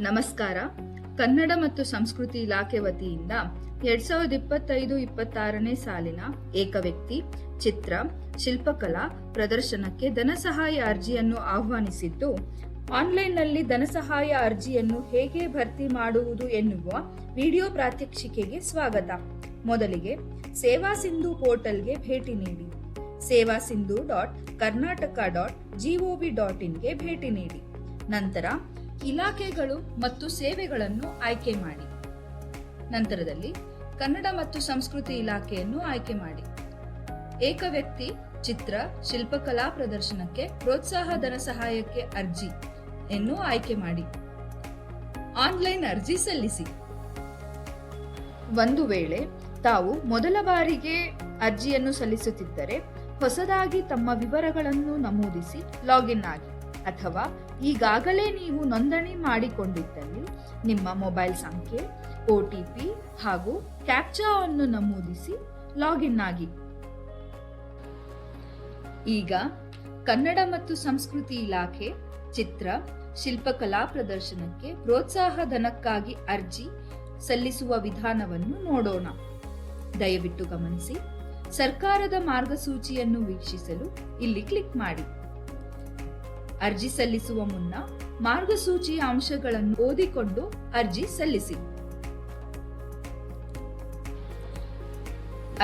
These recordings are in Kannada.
ನಮಸ್ಕಾರ. ಕನ್ನಡ ಮತ್ತು ಸಂಸ್ಕೃತಿ ಇಲಾಖೆ ವತಿಯಿಂದ 2025-26ನೇ ಸಾಲಿನ ಏಕವ್ಯಕ್ತಿ ಚಿತ್ರ ಶಿಲ್ಪಕಲಾ ಪ್ರದರ್ಶನಕ್ಕೆ ಧನಸಹಾಯ ಅರ್ಜಿಯನ್ನು ಆಹ್ವಾನಿಸಿದ್ದು, ಆನ್ಲೈನ್ನಲ್ಲಿ ಧನಸಹಾಯ ಅರ್ಜಿಯನ್ನು ಹೇಗೆ ಭರ್ತಿ ಮಾಡುವುದು ಎನ್ನುವ ವಿಡಿಯೋ ಪ್ರಾತ್ಯಕ್ಷಿಕೆಗೆ ಸ್ವಾಗತ. ಮೊದಲಿಗೆ ಸೇವಾ ಸಿಂಧು ಪೋರ್ಟಲ್ಗೆ ಭೇಟಿ ನೀಡಿ. sevasindu.karnataka.gov.in ಗೆ ಭೇಟಿ ನೀಡಿ. ನಂತರ ಇಲಾಖೆಗಳು ಮತ್ತು ಸೇವೆಗಳನ್ನು ಆಯ್ಕೆ ಮಾಡಿ. ನಂತರದಲ್ಲಿ ಕನ್ನಡ ಮತ್ತು ಸಂಸ್ಕೃತಿ ಇಲಾಖೆಯನ್ನು ಆಯ್ಕೆ ಮಾಡಿ. ಏಕವ್ಯಕ್ತಿ ಚಿತ್ರ ಶಿಲ್ಪಕಲಾ ಪ್ರದರ್ಶನಕ್ಕೆ ಪ್ರೋತ್ಸಾಹ ಧನ ಸಹಾಯಕ್ಕೆ ಅರ್ಜಿ ಎನ್ನು ಆಯ್ಕೆ ಮಾಡಿ. ಆನ್ಲೈನ್ ಅರ್ಜಿ ಸಲ್ಲಿಸಿ. ಒಂದು ವೇಳೆ ತಾವು ಮೊದಲ ಬಾರಿಗೆ ಅರ್ಜಿಯನ್ನು ಸಲ್ಲಿಸುತ್ತಿದ್ದರೆ ಹೊಸದಾಗಿ ತಮ್ಮ ವಿವರಗಳನ್ನು ನಮೂದಿಸಿ ಲಾಗಿನ್ ಆಗಿ, ಅಥವಾ ಈಗಾಗಲೇ ನೀವು ನೋಂದಣಿ ಮಾಡಿಕೊಂಡಿದ್ದಲ್ಲಿ ನಿಮ್ಮ ಮೊಬೈಲ್ ಸಂಖ್ಯೆ, OTP ಹಾಗೂ ಕ್ಯಾಪ್ಚಾ ಅನ್ನು ನಮೂದಿಸಿ ಲಾಗಿನ್ ಆಗಿ. ಈಗ ಕನ್ನಡ ಮತ್ತು ಸಂಸ್ಕೃತಿ ಇಲಾಖೆ ಚಿತ್ರ ಶಿಲ್ಪಕಲಾ ಪ್ರದರ್ಶನಕ್ಕೆ ಪ್ರೋತ್ಸಾಹ ಧನಕ್ಕಾಗಿ ಅರ್ಜಿ ಸಲ್ಲಿಸುವ ವಿಧಾನವನ್ನು ನೋಡೋಣ. ದಯವಿಟ್ಟು ಗಮನಿಸಿ. ಸರ್ಕಾರದ ಮಾರ್ಗಸೂಚಿಯನ್ನು ವೀಕ್ಷಿಸಲು ಇಲ್ಲಿ ಕ್ಲಿಕ್ ಮಾಡಿ. ಅರ್ಜಿ ಸಲ್ಲಿಸುವ ಮುನ್ನ ಮಾರ್ಗಸೂಚಿಯ ಅಂಶಗಳನ್ನು ಓದಿಕೊಂಡು ಅರ್ಜಿ ಸಲ್ಲಿಸಿ.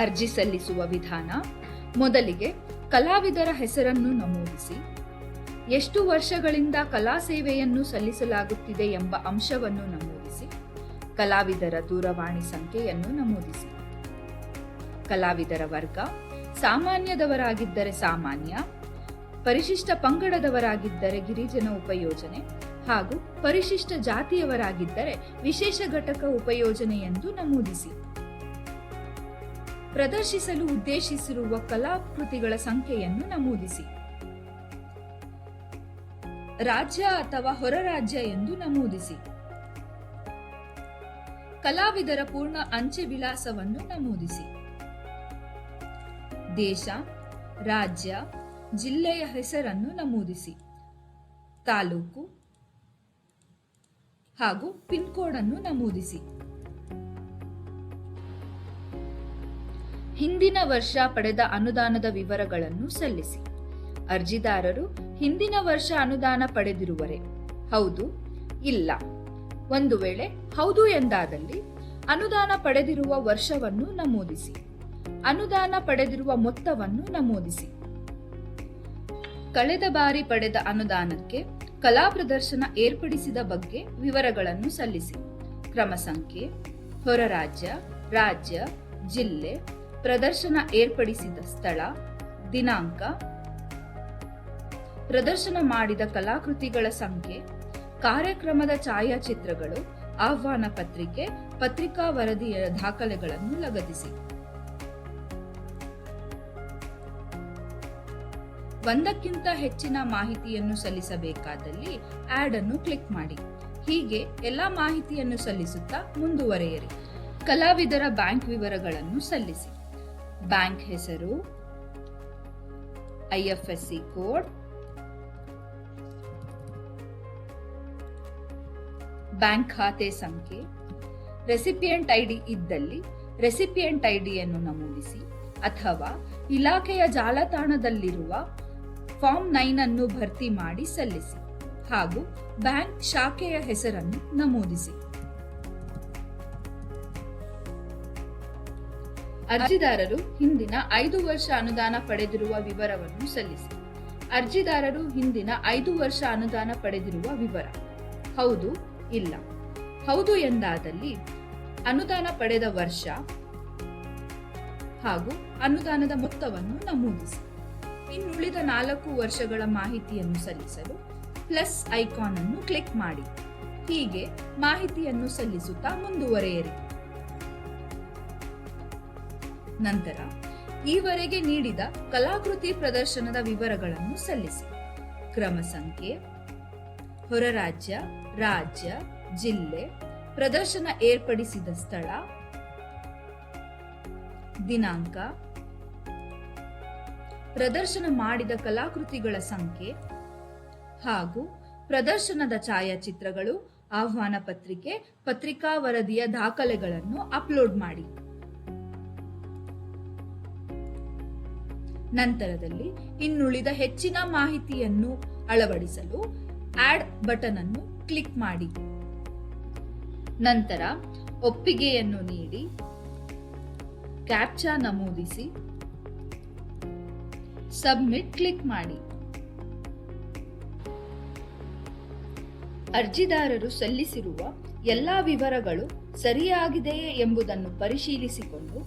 ಅರ್ಜಿ ಸಲ್ಲಿಸುವ ವಿಧಾನ: ಮೊದಲಿಗೆ ಕಲಾವಿದರ ಹೆಸರನ್ನು ನಮೂದಿಸಿ. ಎಷ್ಟು ವರ್ಷಗಳಿಂದ ಕಲಾ ಸೇವೆಯನ್ನು ಸಲ್ಲಿಸಲಾಗುತ್ತಿದೆ ಎಂಬ ಅಂಶವನ್ನು ನಮೂದಿಸಿ. ಕಲಾವಿದರ ದೂರವಾಣಿ ಸಂಖ್ಯೆಯನ್ನು ನಮೂದಿಸಿ. ಕಲಾವಿದರ ವರ್ಗ: ಸಾಮಾನ್ಯದವರಾಗಿದ್ದರೆ ಸಾಮಾನ್ಯ, ಪರಿಶಿಷ್ಟ ಪಂಗಡದವರಾಗಿದ್ದರೆ ಗಿರಿಜನ ಉಪಯೋಜನೆ ಹಾಗೂ ಪರಿಶಿಷ್ಟ ಜಾತಿಯವರಾಗಿದ್ದರೆ ವಿಶೇಷ ಘಟಕ ಉಪಯೋಜನೆ ಎಂದು ನಮೂದಿಸಿ. ಪ್ರದರ್ಶಿಸಲು ಉದ್ದೇಶಿಸಿರುವ ಕಲಾಕೃತಿಗಳ ಸಂಖ್ಯೆಯನ್ನು ನಮೂದಿಸಿ. ರಾಜ್ಯ ಅಥವಾ ಹೊರ ರಾಜ್ಯ ಎಂದು ನಮೂದಿಸಿ. ಕಲಾವಿದರ ಪೂರ್ಣ ಅಂಚೆ ವಿಳಾಸವನ್ನು ನಮೂದಿಸಿ. ದೇಶ, ರಾಜ್ಯ, ಜಿಲ್ಲೆಯ ಹೆಸರನ್ನು ನಮೂದಿಸಿ. ತಾಲೂಕು ಹಾಗೂ ಪಿನ್ ಕೋಡ್ ಅನ್ನು ನಮೂದಿಸಿ. ಹಿಂದಿನ ವರ್ಷ ಪಡೆದ ಅನುದಾನದ ವಿವರಗಳನ್ನು ಸಲ್ಲಿಸಿ. ಅರ್ಜಿದಾರರು ಹಿಂದಿನ ವರ್ಷ ಅನುದಾನ ಪಡೆದಿರುವರೆ? ಹೌದು, ಇಲ್ಲ. ಒಂದು ವೇಳೆ ಹೌದು ಎಂದಾದಲ್ಲಿ ಅನುದಾನ ಪಡೆದಿರುವ ವರ್ಷವನ್ನು ನಮೂದಿಸಿ. ಅನುದಾನ ಪಡೆದಿರುವ ಮೊತ್ತವನ್ನು ನಮೂದಿಸಿ. ಕಳೆದ ಬಾರಿ ಪಡೆದ ಅನುದಾನಕ್ಕೆ ಕಲಾ ಪ್ರದರ್ಶನ ಏರ್ಪಡಿಸಿದ ಬಗ್ಗೆ ವಿವರಗಳನ್ನು ಸಲ್ಲಿಸಿ. ಕ್ರಮ ಸಂಖ್ಯೆ, ಹೊರ ರಾಜ್ಯ, ರಾಜ್ಯ, ಜಿಲ್ಲೆ, ಪ್ರದರ್ಶನ ಏರ್ಪಡಿಸಿದ ಸ್ಥಳ, ದಿನಾಂಕ, ಪ್ರದರ್ಶನ ಮಾಡಿದ ಕಲಾಕೃತಿಗಳ ಸಂಖ್ಯೆ, ಕಾರ್ಯಕ್ರಮದ ಛಾಯಾಚಿತ್ರಗಳು, ಆಹ್ವಾನ ಪತ್ರಿಕೆ, ಪತ್ರಿಕಾ ವರದಿಯ ದಾಖಲೆಗಳನ್ನು ಲಗತ್ತಿಸಿ. ಒಂದಕ್ಕಿಂತ ಹೆಚ್ಚಿನ ಮಾಹಿತಿಯನ್ನು ಸಲ್ಲಿಸಬೇಕಾದಲ್ಲಿ ಆಡ್ ಅನ್ನು ಕ್ಲಿಕ್ ಮಾಡಿ. ಹೀಗೆ ಎಲ್ಲಾ ಮಾಹಿತಿಯನ್ನು ಸಲ್ಲಿಸುತ್ತಾ ಮುಂದುವರೆಯಿರಿ. ಕಲಾವಿದರ ಬ್ಯಾಂಕ್ ವಿವರಗಳನ್ನು ಸಲ್ಲಿಸಿ. ಬ್ಯಾಂಕ್ ಹೆಸರು, IFSC ಕೋಡ್, ಬ್ಯಾಂಕ್ ಖಾತೆ ಸಂಖ್ಯೆ, ರೆಸಿಪಿಯೆಂಟ್ ID ಇದ್ದಲ್ಲಿ ರೆಸಿಪಿಯೆಂಟ್ ID ಯನ್ನು ನಮೂದಿಸಿ, ಅಥವಾ ಇಲಾಖೆಯ ಜಾಲತಾಣದಲ್ಲಿರುವ ಫಾರ್ಮ್ 9 ಅನ್ನು ಭರ್ತಿ ಮಾಡಿ ಸಲ್ಲಿಸಿ, ಹಾಗೂ ಬ್ಯಾಂಕ್ ಶಾಖೆಯ ಹೆಸರನ್ನು ನಮೂದಿಸಿ. ಅರ್ಜಿದಾರರು ಹಿಂದಿನ 5 ವರ್ಷ ಅನುದಾನ ಪಡೆದಿರುವ ವಿವರವನ್ನು ಸಲ್ಲಿಸಿ. ಅರ್ಜಿದಾರರು ಹಿಂದಿನ 5 ವರ್ಷ ಅನುದಾನ ಪಡೆದಿರುವ ವಿವರ: ಹೌದು, ಇಲ್ಲ. ಹೌದು ಎಂದಾದಲ್ಲಿ ಅನುದಾನ ಪಡೆದ ವರ್ಷ ಹಾಗೂ ಅನುದಾನದ ಮೊತ್ತವನ್ನು ನಮೂದಿಸಿ. ಇನ್ನುಳಿದ 4 ವರ್ಷಗಳ ಮಾಹಿತಿಯನ್ನು ಸಲ್ಲಿಸಲು ಪ್ಲಸ್ ಐಕಾನ್ ಅನ್ನು ಕ್ಲಿಕ್ ಮಾಡಿ. ಹೀಗೆ ಮಾಹಿತಿಯನ್ನು ಸಲ್ಲಿಸುತ್ತಾ ಮುಂದುವರೆಯಿರಿ. ನಂತರ ಈವರೆಗೆ ನೀಡಿದ ಕಲಾಕೃತಿ ಪ್ರದರ್ಶನದ ವಿವರಗಳನ್ನು ಸಲ್ಲಿಸಿ. ಕ್ರಮ ಸಂಖ್ಯೆ, ಹೊರ ರಾಜ್ಯ, ರಾಜ್ಯ, ಜಿಲ್ಲೆ, ಪ್ರದರ್ಶನ ಏರ್ಪಡಿಸಿದ ಸ್ಥಳ, ದಿನಾಂಕ, ಪ್ರದರ್ಶನ ಮಾಡಿದ ಕಲಾಕೃತಿಗಳ ಸಂಖ್ಯೆ ಹಾಗೂ ಪ್ರದರ್ಶನದ ಛಾಯಾಚಿತ್ರಗಳು, ಆಹ್ವಾನ ಪತ್ರಿಕೆ, ಪತ್ರಿಕಾ ವರದಿಯ ದಾಖಲೆಗಳನ್ನು ಅಪ್ಲೋಡ್ ಮಾಡಿ. ನಂತರದಲ್ಲಿ ಇನ್ನುಳಿದ ಹೆಚ್ಚಿನ ಮಾಹಿತಿಯನ್ನು ಅಳವಡಿಸಲು ಆಡ್ ಬಟನ್ ಅನ್ನು ಕ್ಲಿಕ್ ಮಾಡಿ. ನಂತರ ಒಪ್ಪಿಗೆಯನ್ನು ನೀಡಿ ಕ್ಯಾಪ್ಚಾ ನಮೂದಿಸಿ ಸಬ್ಮಿಟ್ ಕ್ಲಿಕ್ ಮಾಡಿ. ಅರ್ಜಿದಾರರು ಸಲ್ಲಿಸಿರುವ ಎಲ್ಲಾ ವಿವರಗಳು ಸರಿಯಾಗಿದೆಯೇ ಎಂಬುದನ್ನು ಪರಿಶೀಲಿಸಿಕೊಂಡು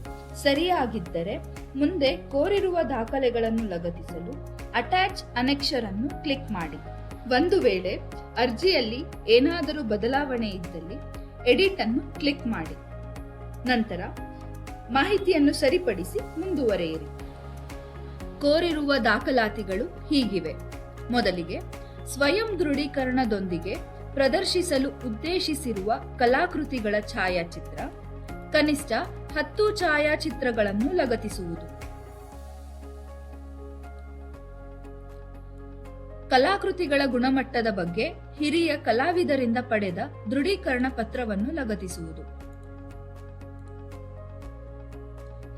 ಸರಿಯಾಗಿದ್ದರೆ ಮುಂದೆ ಕೋರಿರುವ ದಾಖಲೆಗಳನ್ನು ಲಗತ್ತಿಸಲು ಅಟ್ಯಾಚ್ ಅನೆಕ್ಷರ್ ಅನ್ನು ಕ್ಲಿಕ್ ಮಾಡಿ. ಒಂದು ವೇಳೆ ಅರ್ಜಿಯಲ್ಲಿ ಏನಾದರೂ ಬದಲಾವಣೆ ಇದ್ದಲ್ಲಿ ಎಡಿಟ್ ಅನ್ನು ಕ್ಲಿಕ್ ಮಾಡಿ. ನಂತರ ಮಾಹಿತಿಯನ್ನು ಸರಿಪಡಿಸಿ ಮುಂದುವರೆಯಿರಿ. ಕೋರಿರುವ ದಾಖಲಾತಿಗಳು ಹೀಗಿವೆ. ಮೊದಲಿಗೆ ಸ್ವಯಂ ದೃಢೀಕರಣದೊಂದಿಗೆ ಪ್ರದರ್ಶಿಸಲು ಉದ್ದೇಶಿಸಿರುವ ಕಲಾಕೃತಿಗಳ ಛಾಯಾಚಿತ್ರ, ಕನಿಷ್ಠ 10 ಛಾಯಾಚಿತ್ರಗಳನ್ನು ಲಗತ್ತಿಸುವುದು. ಕಲಾಕೃತಿಗಳ ಗುಣಮಟ್ಟದ ಬಗ್ಗೆ ಹಿರಿಯ ಕಲಾವಿದರಿಂದ ಪಡೆದ ದೃಢೀಕರಣ ಪತ್ರವನ್ನು ಲಗತ್ತಿಸುವುದು.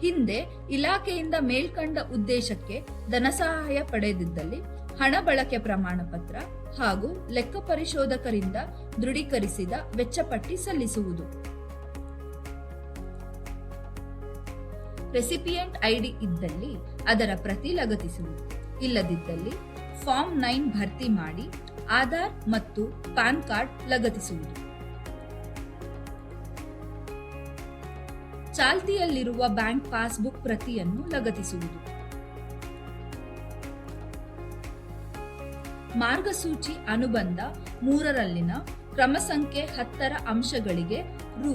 ಹಿಂದೆ ಇಲಾಖೆಯಿಂದ ಮೇಲ್ಕಂಡ ಉದ್ದೇಶಕ್ಕೆ ಧನಸಹಾಯ ಪಡೆದಿದ್ದಲ್ಲಿ ಹಣ ಬಳಕೆ ಪ್ರಮಾಣ ಪತ್ರ ಹಾಗೂ ಲೆಕ್ಕ ಪರಿಶೋಧಕರಿಂದ ದೃಢೀಕರಿಸಿದ ವೆಚ್ಚಪಟ್ಟಿ ಸಲ್ಲಿಸುವುದು. ರೆಸಿಪಿಯೆಂಟ್ ಐಡಿ ಇದ್ದಲ್ಲಿ ಅದರ ಪ್ರತಿ ಲಗತ್ತಿಸುವುದು. ಇಲ್ಲದಿದ್ದಲ್ಲಿ ಫಾರ್ಮ್ 9 ಭರ್ತಿ ಮಾಡಿ ಆಧಾರ್ ಮತ್ತು ಪಾನ್ ಕಾರ್ಡ್ ಲಗತ್ತಿಸುವುದು. ಚಾಲ್ತಿಯಲ್ಲಿರುವ ಬ್ಯಾಂಕ್ ಪಾಸ್ಬುಕ್ ಪ್ರತಿಯನ್ನು ಲಗತ್ತಿಸುವುದು. ಮಾರ್ಗಸೂಚಿ ಅನುಬಂಧ 3ರಲ್ಲಿನ ಕ್ರಮ ಸಂಖ್ಯೆ 10ರ ಅಂಶಗಳಿಗೆ ರೂ.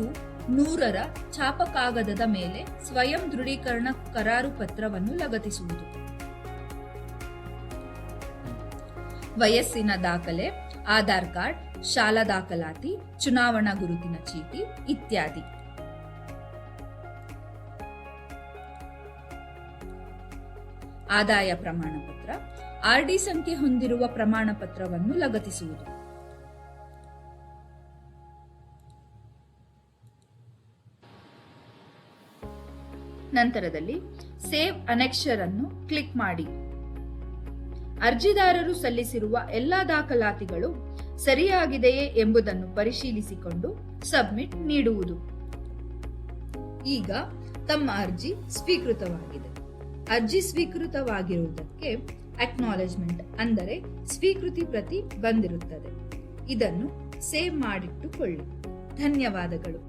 100ರ ಛಾಪಕಾಗದದ ಮೇಲೆ ಸ್ವಯಂ ದೃಢೀಕರಣ ಕರಾರು ಪತ್ರವನ್ನು ಲಗತ್ತಿಸುವುದು. ವಯಸ್ಸಿನ ದಾಖಲೆ, ಆಧಾರ್ ಕಾರ್ಡ್, ಶಾಲಾ ದಾಖಲಾತಿ, ಚುನಾವಣಾ ಗುರುತಿನ ಚೀಟಿ ಇತ್ಯಾದಿ. ಆದಾಯ ಪ್ರಮಾಣ ಪತ್ರ, ಆರ್ಡಿ ಸಂಖ್ಯೆ ಹೊಂದಿರುವ ಪ್ರಮಾಣ ಪತ್ರವನ್ನು ಲಗತ್ತಿಸುವುದು. ನಂತರದಲ್ಲಿ ಸೇವ್ ಅನೆಕ್ಷರ್ ಅನ್ನು ಕ್ಲಿಕ್ ಮಾಡಿ. ಅರ್ಜಿದಾರರು ಸಲ್ಲಿಸಿರುವ ಎಲ್ಲಾ ದಾಖಲಾತಿಗಳು ಸರಿಯಾಗಿದೆಯೇ ಎಂಬುದನ್ನು ಪರಿಶೀಲಿಸಿಕೊಂಡು ಸಬ್ಮಿಟ್ ನೀಡುವುದು. ಈಗ ತಮ್ಮ ಅರ್ಜಿ ಸ್ವೀಕೃತವಾಗಿದೆ. ಅರ್ಜಿ ಸ್ವೀಕೃತವಾಗಿರುವುದಕ್ಕೆ ಅಕ್ನಾಲೆಜ್ಮೆಂಟ್ ಅಂದರೆ ಸ್ವೀಕೃತಿ ಪ್ರತಿ ಬಂದಿರುತ್ತದೆ. ಇದನ್ನು ಸೇವ್ ಮಾಡಿಟ್ಟುಕೊಳ್ಳಿ. ಧನ್ಯವಾದಗಳು.